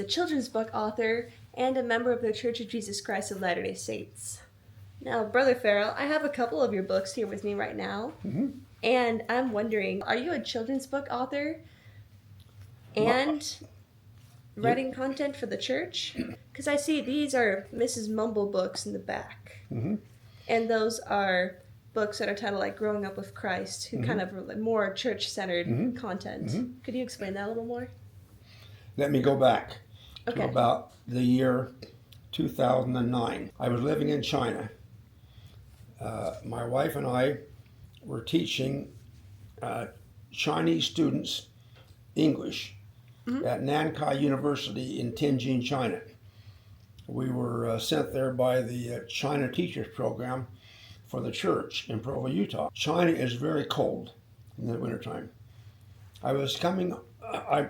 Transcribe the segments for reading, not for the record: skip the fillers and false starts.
children's book author and a member of the Church of Jesus Christ of Latter-day Saints. Now, Brother Ferrell, I have a couple of your books here with me right now, and I'm wondering, are you a children's book author and writing content for the church? Because I see these are Mrs. Mumble books in the back, and those are books that are titled like Growing Up with Christ, who kind of more church-centered content. Could you explain that a little more? Let me go back to about the year 2009. I was living in China. My wife and I were teaching Chinese students English at Nankai University in Tianjin, China. We were sent there by the China Teachers Program for the church in Provo, Utah. China is very cold in the wintertime. I was coming, I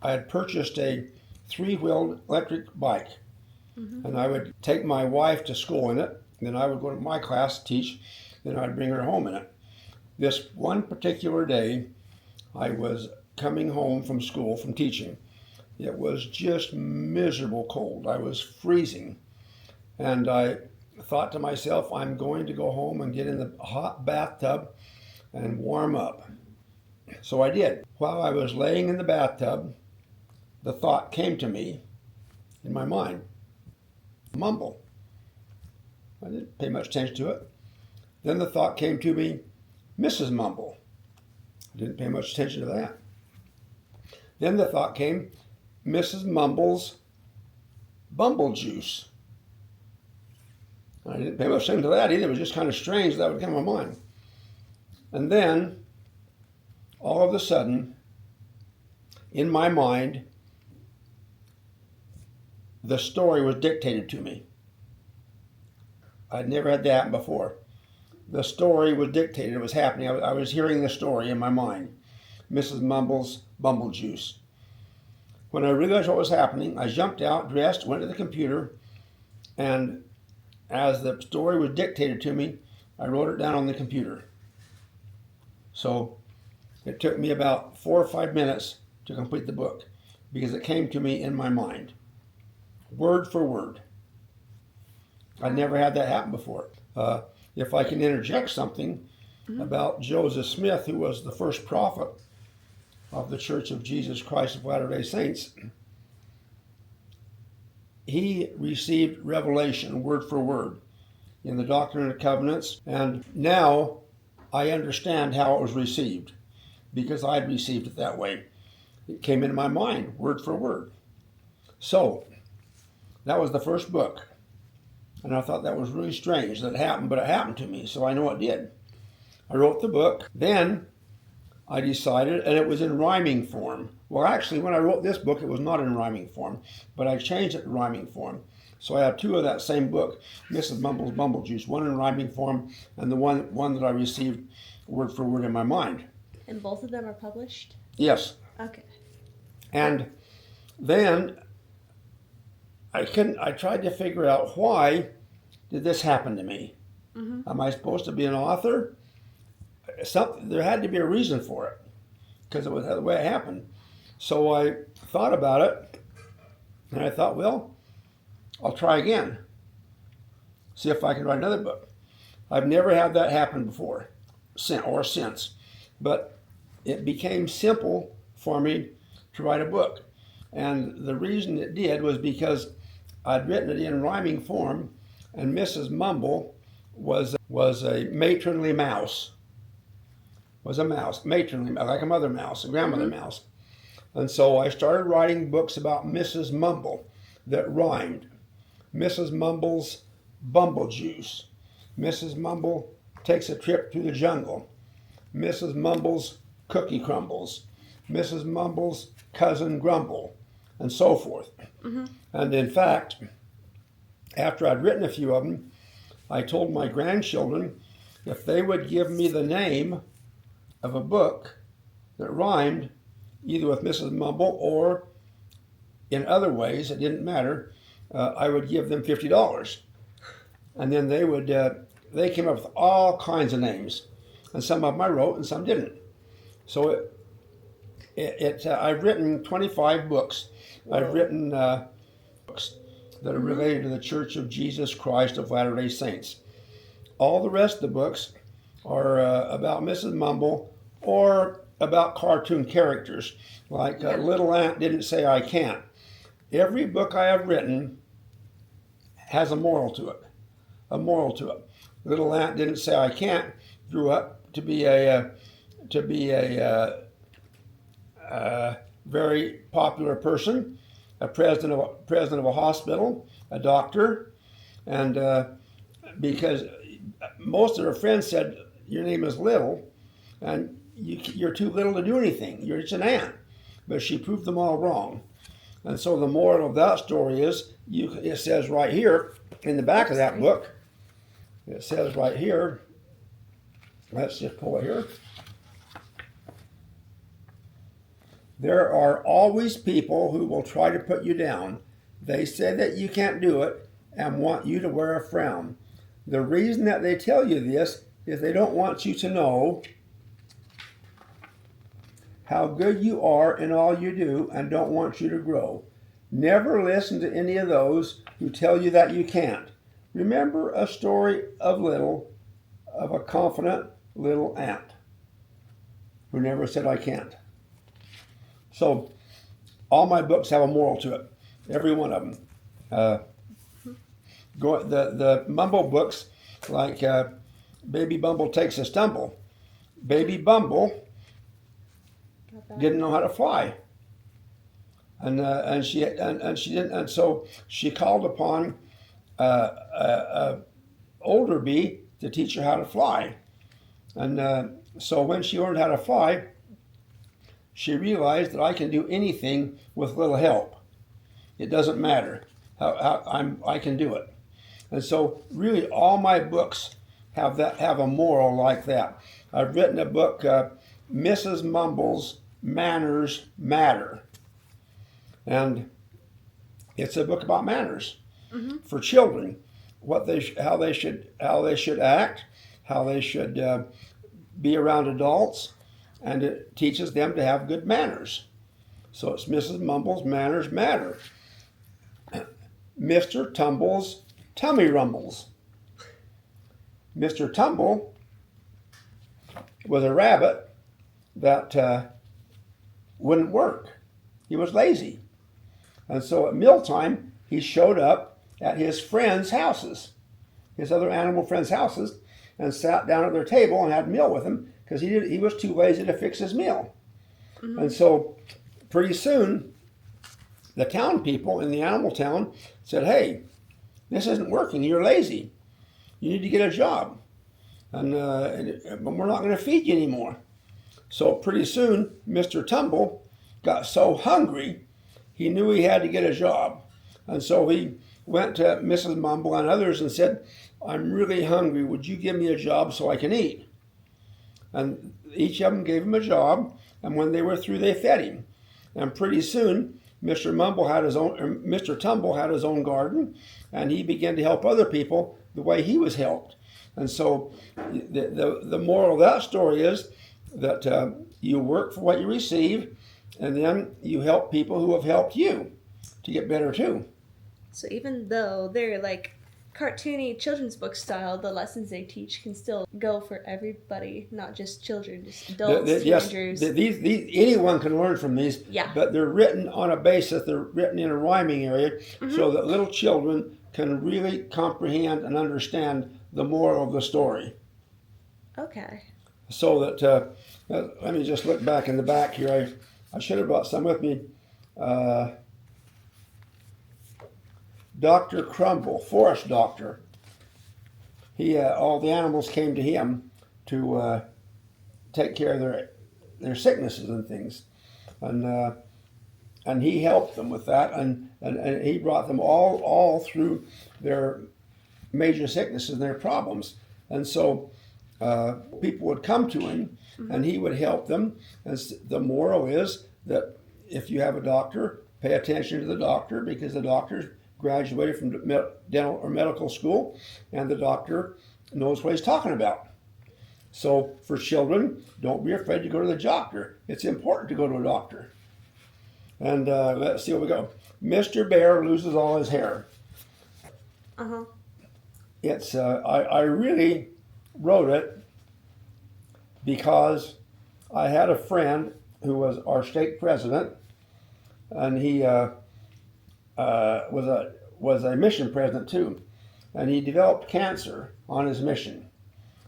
had purchased a 3-wheeled electric bike, and I would take my wife to school in it, and then I would go to my class to teach, then I'd bring her home in it. This one particular day, I was coming home from school, from teaching. It was just miserable cold. I was freezing, and I thought to myself, I'm going to go home and get in the hot bathtub and warm up. So I did. While I was laying in the bathtub, the thought came to me in my mind, Mumble. I didn't pay much attention to it. Then the thought came to me, Mrs. Mumble. I didn't pay much attention to that. Then the thought came, Mrs. Mumble's Bumble juice. I didn't pay much attention to that either. It was just kind of strange that would come to my mind. And then, all of a sudden, in my mind, the story was dictated to me. I'd never had that happen before. The story was dictated. It was happening. I was hearing the story in my mind. Mrs. Mumble's Bumble juice. When I realized what was happening, I jumped out, dressed, went to the computer, and as the story was dictated to me, I wrote it down on the computer. So it took me about 4 or 5 minutes to complete the book because it came to me in my mind, word for word. I'd never had that happen before. If I can interject something about Joseph Smith, who was the first prophet of the Church of Jesus Christ of Latter-day Saints, he received revelation word for word in the Doctrine and Covenants, and now I understand how it was received because I'd received it that way. It came into my mind word for word. So that was the first book, and I thought that was really strange that it happened, but it happened to me, so I know it did. I wrote the book, then I decided, and it was in rhyming form. Well, actually, when I wrote this book, it was not in rhyming form, but I changed it to rhyming form. So I have 2 of that same book, Mrs. Mumble's Bumble Juice, one in rhyming form, and the one that I received word for word in my mind. And both of them are published? Yes. Okay. And then I tried to figure out, why did this happen to me? Am I supposed to be an author? There had to be a reason for it because it was the way it happened. So I thought about it, and I thought, well, I'll try again. See if I can write another book. I've never had that happen before or since, but it became simple for me to write a book. And the reason it did was because I'd written it in rhyming form, and Mrs. Mumble was a matronly mouse. Was a mouse, matronly, like a mother mouse, a grandmother mouse. And so I started writing books about Mrs. Mumble that rhymed. Mrs. Mumble's Bumble Juice. Mrs. Mumble takes a trip through the jungle. Mrs. Mumble's Cookie Crumbles. Mrs. Mumble's Cousin Grumble, and so forth. And in fact, after I'd written a few of them, I told my grandchildren if they would give me the name of a book that rhymed either with Mrs. Mumble or in other ways, it didn't matter, I would give them $50. And then they came up with all kinds of names, and some of them I wrote and some didn't. So I've written 25 books, I've written books that are related to the Church of Jesus Christ of Latter-day Saints. All the rest of the books are about Mrs. Mumble or about cartoon characters, like Little Ant Didn't Say I Can't. Every book I have written has a moral to it. A moral to it. Little Ant Didn't Say I Can't grew up to be a very popular person, a president of a hospital, a doctor, and because most of her friends said, your name is Little, and you're too little to do anything. You're just an ant. But she proved them all wrong. And so the moral of that story is, it says right here in the back of that book, it says right here, let's just pull it here. There are always people who will try to put you down. They say that you can't do it and want you to wear a frown. The reason that they tell you this is they don't want you to know how good you are in all you do and don't want you to grow. Never listen to any of those who tell you that you can't. Remember a story of a confident little ant who never said I can't. So all my books have a moral to it, every one of them. The Mumble books, like Baby Bumble Takes a Stumble. Baby Bumble didn't know how to fly, and she didn't, and so she called upon a older bee to teach her how to fly, and so when she learned how to fly, she realized that I can do anything with little help. It doesn't matter I can do it, and so really all my books have a moral like that. I've written a book, Mrs. Mumble's Manners Matter, and it's a book about manners for children, how they should act, how they should be around adults, and it teaches them to have good manners. So it's Mrs. Mumble's Manners Matter. Mr. Tumble's Tummy Rumbles. Mr. Tumble was a rabbit that wouldn't work. He was lazy. And so at mealtime, he showed up at his friends' houses, his other animal friends' houses, and sat down at their table and had a meal with them because he was too lazy to fix his meal. Mm-hmm. And so pretty soon, the town people in the animal town said, hey, this isn't working. You're lazy. You need to get a job. And we're not going to feed you anymore. So pretty soon, Mr. Tumble got so hungry, he knew he had to get a job. And so he went to Mrs. Mumble and others and said, I'm really hungry. Would you give me a job so I can eat? And each of them gave him a job. And when they were through, they fed him. And pretty soon, Mr. Tumble had his own garden, and he began to help other people the way he was helped. And so the moral of that story is that you work for what you receive, and then you help people who have helped you to get better too. So even though they're like cartoony children's book style, the lessons they teach can still go for everybody, not just children, just adults, teenagers. Yes, anyone can learn from these, but they're written on a basis, they're written in a rhyming area, so that little children can really comprehend and understand the moral of the story. Okay. So that, let me just look back in the back here. I should have brought some with me. Dr. Crumble, forest doctor. All the animals came to him to take care of their sicknesses and things, and he helped them with that, and he brought them all through their major sicknesses and their problems, and so people would come to him, and he would help them. And the moral is that if you have a doctor, pay attention to the doctor, because the doctor graduated from dental or medical school, and the doctor knows what he's talking about. So for children, don't be afraid to go to the doctor. It's important to go to a doctor. And let's see what we go. Mr. Bear Loses All His Hair. Uh-huh. It's I really wrote it because I had a friend who was our state president, and he was a mission president too, and he developed cancer on his mission,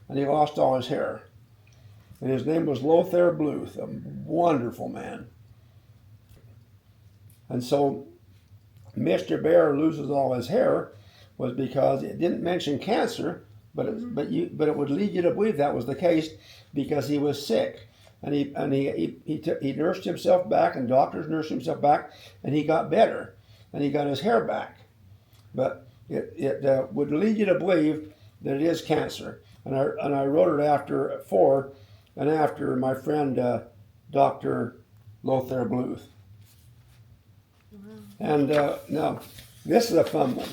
and he lost all his hair. And his name was Lothar Bluth, a wonderful man. And so Mr. Bear Loses All His Hair was because it didn't mention cancer, but it would lead you to believe that was the case because he was sick, and he nursed himself back, and doctors nursed himself back, and he got better, and he got his hair back. But it would lead you to believe that it is cancer, and I wrote it after my friend Dr. Lothar Bluth. Wow. And now this is a fun one.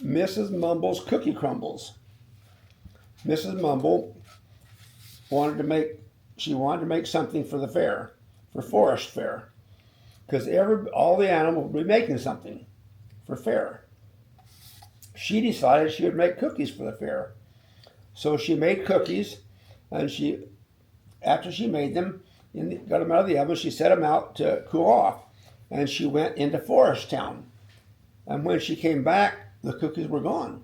Mrs. Mumble's Cookie Crumbles. Mrs. Mumble wanted to make something for the fair, for Forest Fair, because all the animals would be making something for fair. She decided she would make cookies for the fair, so she made cookies, and after she made them, got them out of the oven, she set them out to cool off, and she went into Forest Town, and when she came back, the cookies were gone.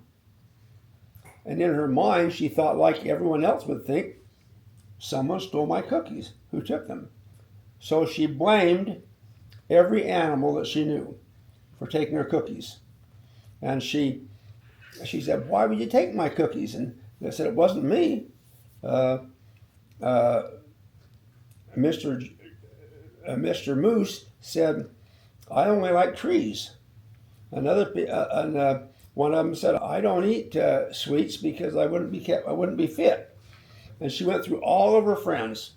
And in her mind, she thought, like everyone else would think, someone stole my cookies. Who took them? So she blamed every animal that she knew for taking her cookies. And she said, why would you take my cookies? And they said, it wasn't me. Mr. Moose said, I only like trees. One of them said, I don't eat sweets because I wouldn't be fit. And she went through all of her friends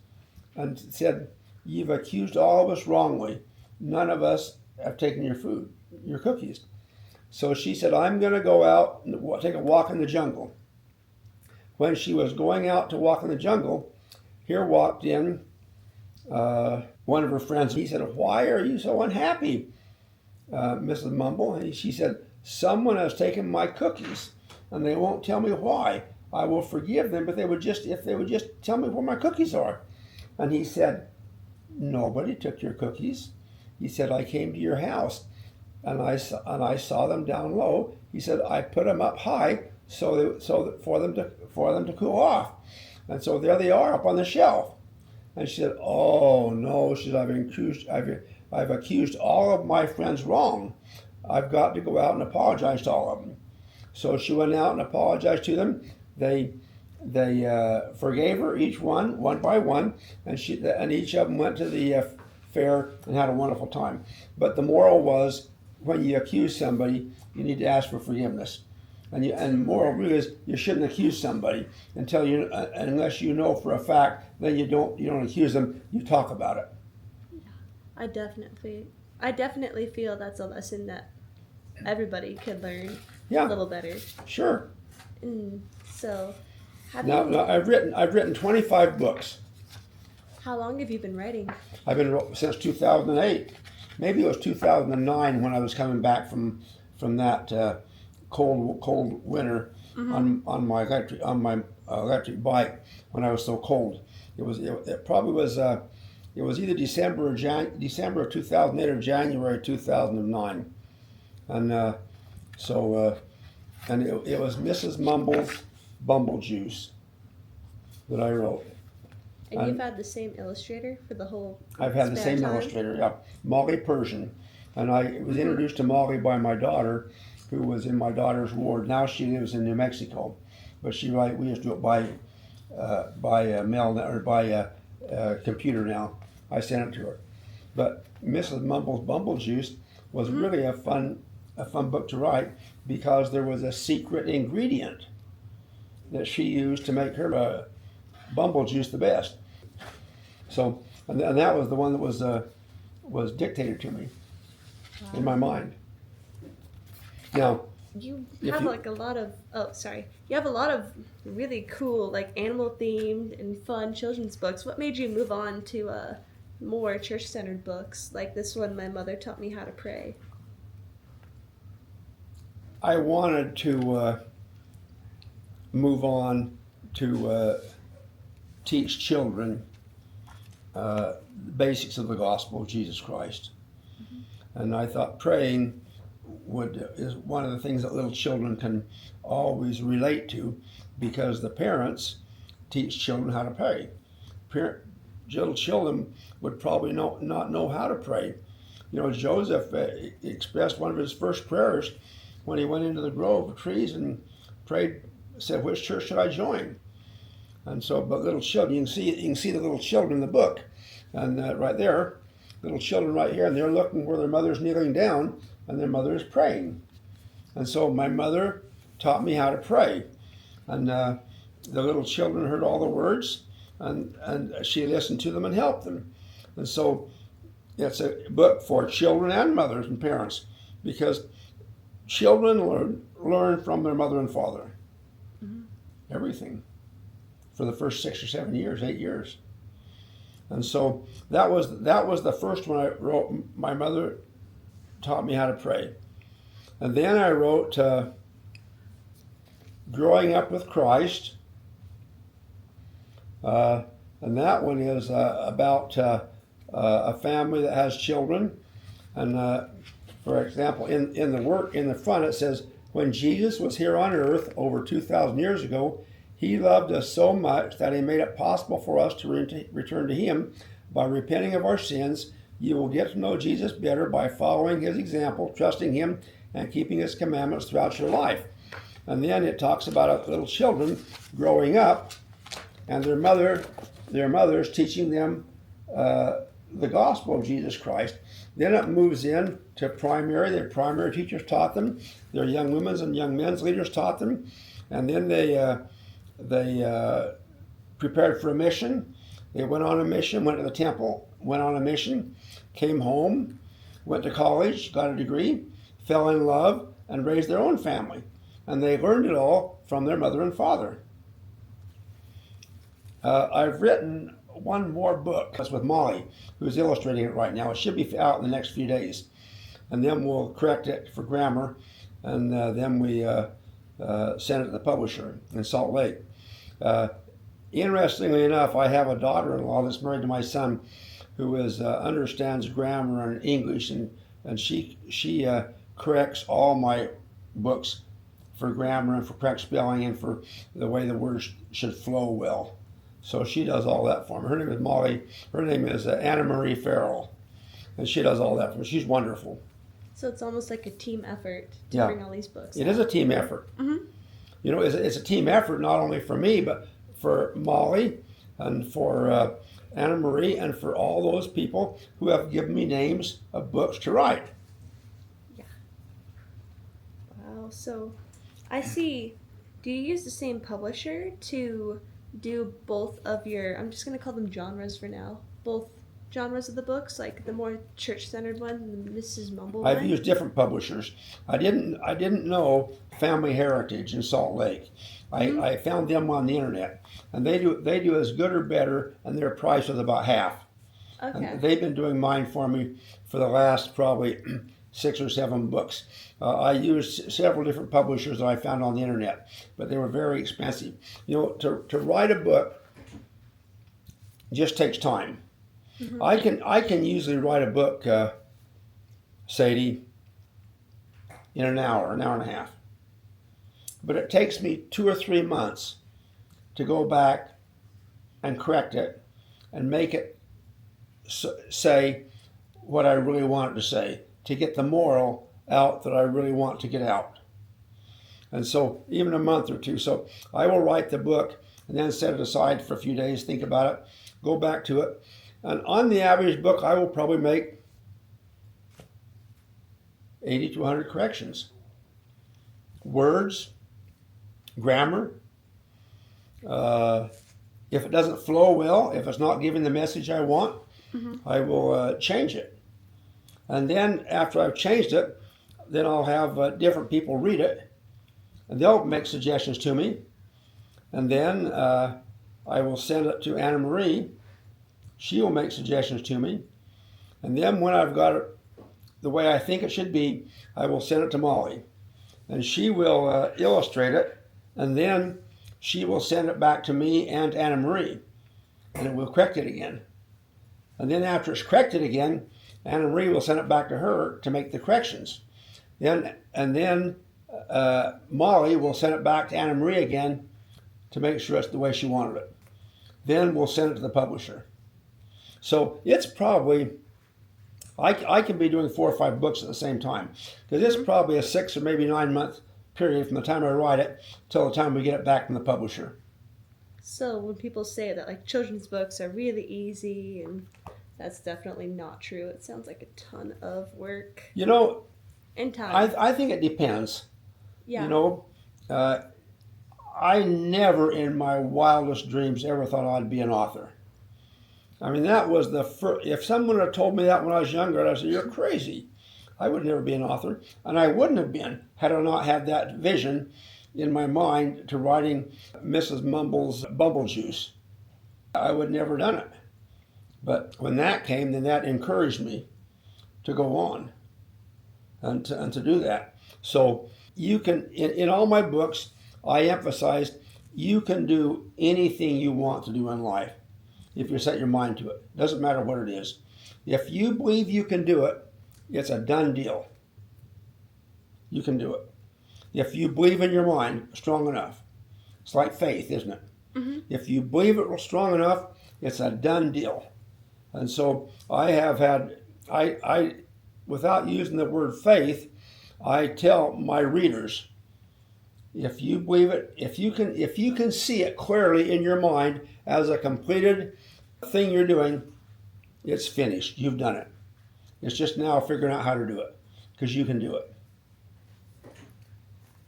and said, you've accused all of us wrongly. None of us have taken your food, your cookies. So she said, I'm going to go out and take a walk in the jungle. When she was going out to walk in the jungle, here walked in one of her friends. He said, why are you so unhappy, Mrs. Mumble? And she said, someone has taken my cookies, and they won't tell me why. I will forgive them, but if they would just tell me where my cookies are. And he said, nobody took your cookies. He said, I came to your house, and I saw them down low. He said, I put them up high for them to cool off. And so there they are up on the shelf. And she said, oh no, she said, I've accused all of my friends wrong. I've got to go out and apologize to all of them. So she went out and apologized to them. They forgave her, each one by one, and each of them went to the fair and had a wonderful time. But the moral was, when you accuse somebody, you need to ask for forgiveness. And the moral really is, you shouldn't accuse somebody unless you know for a fact. Then you don't accuse them. You talk about it. I definitely feel that's a lesson that everybody could learn a little better. Sure. So, I've written 25 books. How long have you been writing? I've been since 2008. Maybe it was 2009 when I was coming back from that cold winter on my electric bike when I was so cold. It probably was. It was either December of 2008 or January 2009, and it was Mrs. Mumble's Bumble Juice that I wrote. And you've had the same illustrator for the whole I've had the same illustrator, yeah, Molly Persian. And I was introduced to Molly by my daughter, who was in my daughter's ward. Now she lives in New Mexico, but we used to do it by mail or by computer now. I sent it to her. But Mrs. Mumble's Bumble Juice was really a fun book to write because there was a secret ingredient that she used to make her Bumble Juice the best. So, and that was the one that was dictated to me in my mind. Now, you have a lot of really cool, like, animal themed and fun children's books. What made you move on to more church-centered books, like this one, My Mother Taught Me How to Pray? I wanted to move on to teach children the basics of the gospel of Jesus Christ. And I thought praying is one of the things that little children can always relate to, because the parents teach children how to pray. Little children would probably not know how to pray. You know, Joseph expressed one of his first prayers when he went into the grove of trees and prayed, said, "Which church should I join?" And so, but little children, you can see the little children in the book, and right there, little children right here, and they're looking where their mother's kneeling down, and their mother is praying. And so my mother taught me how to pray, and the little children heard all the words, and she listened to them and helped them. And so it's a book for children and mothers and parents, because children learn from their mother and father. Mm-hmm. Everything. For the first 6 or 7 years, 8 years. And so that was the first one I wrote. My mother taught me how to pray. And then I wrote Growing Up with Christ. And that one is about a family that has children. And for example, in the front it says, when Jesus was here on earth over 2,000 years ago, he loved us so much that he made it possible for us to return to him. By repenting of our sins, you will get to know Jesus better by following his example, trusting him, and keeping his commandments throughout your life. And then it talks about little children growing up, and their mothers teaching them the gospel of Jesus Christ. Then it moves in to primary. Their primary teachers taught them. Their young women's and young men's leaders taught them. And then they prepared for a mission. They went on a mission, went to the temple, went on a mission, came home, went to college, got a degree, fell in love, and raised their own family. And they learned it all from their mother and father. I've written one more book. That's with Molly, who's illustrating it right now. It should be out in the next few days. And then we'll correct it for grammar, and then we send it to the publisher in Salt Lake. Interestingly enough, I have a daughter-in-law that's married to my son, who understands grammar and English, and she corrects all my books for grammar and for correct spelling and for the way the words should flow well. So she does all that for me. Her name is Molly. Her name is Anna Marie Ferrell, and she does all that for me. She's wonderful. So it's almost like a team effort to bring all these books It out. is a team effort. Mm-hmm. You know, it's a team effort not only for me, but for Molly and for Anna Marie and for all those people who have given me names of books to write. Yeah. Wow. So I see. Do you use the same publisher to do both of your, I'm just going to call them genres for now, both genres of the books, like the more church-centered one and the Mrs. Mumble one? I've used different publishers. I didn't know Family Heritage in Salt Lake. I found them on the internet, and they do as good or better, and their price was about half. Okay. And they've been doing mine for me for the last probably 6 or 7 books. I used several different publishers that I found on the internet, but they were very expensive. You know, to write a book just takes time. Mm-hmm. I can usually write a book, Sadie, in an hour and a half. But it takes me 2 or 3 months to go back and correct it and make it say what I really want it to say, to get the moral out that I really want to get out. And so even a month or 2. So I will write the book and then set it aside for a few days, think about it, go back to it. And on the average book, I will probably make 80 to 100 corrections. Words, grammar. If it doesn't flow well, if it's not giving the message I want, I will change it. And then after I've changed it, then I'll have different people read it, and they'll make suggestions to me. And then I will send it to Anna Marie, She will make suggestions to me. And then when I've got it the way I think it should be, I will send it to Molly. And she will illustrate it. And then she will send it back to me and Anna Marie. And it will correct it again. And then after it's corrected again, Anna Marie will send it back to her to make the corrections. Then Molly will send it back to Anna Marie again to make sure it's the way she wanted it. Then we'll send it to the publisher. So it's probably, I can be doing 4 or 5 books at the same time. Because it's probably a 6 or maybe 9 month period from the time I write it till the time we get it back from the publisher. So when people say that like children's books are really easy, and that's definitely not true. It sounds like a ton of work. You know, and time. I think it depends. Yeah. You know, I never in my wildest dreams ever thought I'd be an author. I mean, that was the first. If someone had told me that when I was younger, I'd say, "You're crazy. I would never be an author." And I wouldn't have been had I not had that vision in my mind to writing Mrs. Mumble's Bumble Juice. I would never done it. But when that came, then that encouraged me to go on and to do that. So you can, in all my books, I emphasized you can do anything you want to do in life if you set your mind to it. Doesn't matter what it is. If you believe you can do it, it's a done deal. You can do it. If you believe in your mind strong enough. It's like faith, isn't it? Mm-hmm. If you believe it strong enough, it's a done deal. And so I have had, I without using the word faith, I tell my readers, if you believe it, if you can see it clearly in your mind as a completed thing you're doing, it's finished. You've done it. It's just now figuring out how to do it, because you can do it.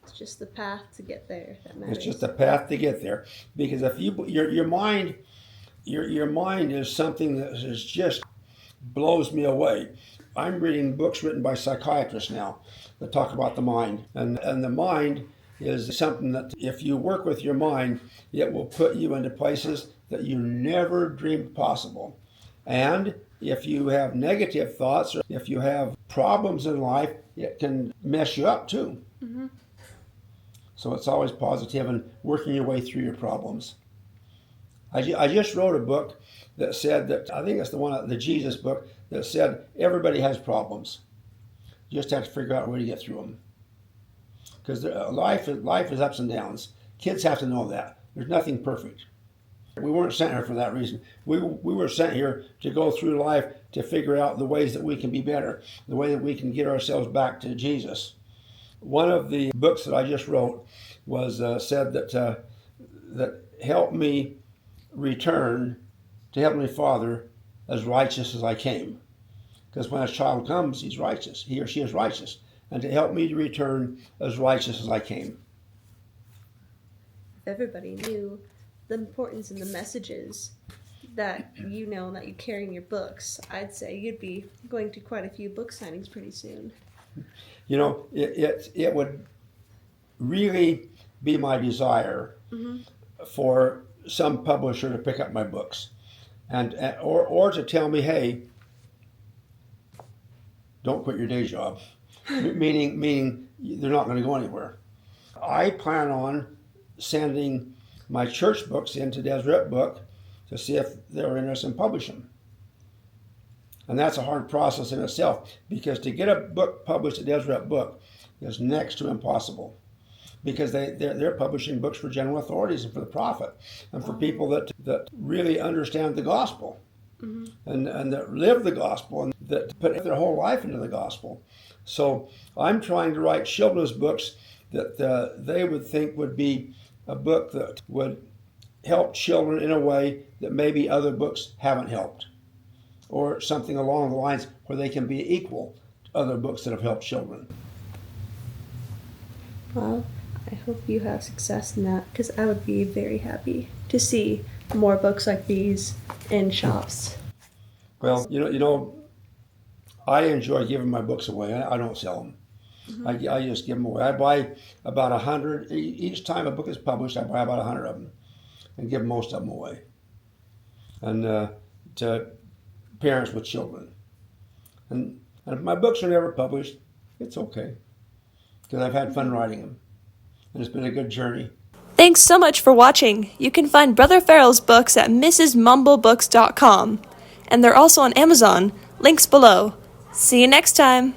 It's just the path to get there that matters. It's just the path to get there, because if your mind is something that is just blows me away. I'm reading books written by psychiatrists now that talk about the mind, and the mind is something that if you work with your mind, it will put you into places that you never dreamed possible. And if you have negative thoughts or if you have problems in life, it can mess you up too. Mm-hmm. So it's always positive and working your way through your problems. I just wrote a book that said that, I think it's the Jesus book, that said everybody has problems. You just have to figure out a way to get through them. Because life is ups and downs. Kids have to know that. There's nothing perfect. We weren't sent here for that reason. We were sent here to go through life to figure out the ways that we can be better, the way that we can get ourselves back to Jesus. One of the books that I just wrote was said that help me return to Heavenly Father as righteous as I came. Because when a child comes, he's righteous. He or she is righteous. And to help me to return as righteous as I came. If everybody knew the importance and the messages that you know that you carry in your books, I'd say you'd be going to quite a few book signings pretty soon. You know, it would really be my desire for some publisher to pick up my books, or to tell me, hey, don't quit your day job, meaning they're not going to go anywhere. I plan on sending my church books into Deseret Book to see if they're interested in publishing them. And that's a hard process in itself, because to get a book published at Deseret Book is next to impossible, because they're publishing books for general authorities and for the prophet and for people that really understand the gospel and that live the gospel and that put their whole life into the gospel. So I'm trying to write children's books that they would think would be a book that would help children in a way that maybe other books haven't helped, or something along the lines where they can be equal to other books that have helped children. Well, I hope you have success in that, because I would be very happy to see more books like these in shops. Well, you know, I enjoy giving my books away. I don't sell them. I just give them away. I buy about 100. Each time a book is published, I buy about 100 of them and give most of them away. And to parents with children. And if my books are never published, it's okay, because I've had fun writing them, and it's been a good journey. Thanks so much for watching. You can find Brother Ferrell's books at mrsmumblebooks.com, and they're also on Amazon. Links below. See you next time.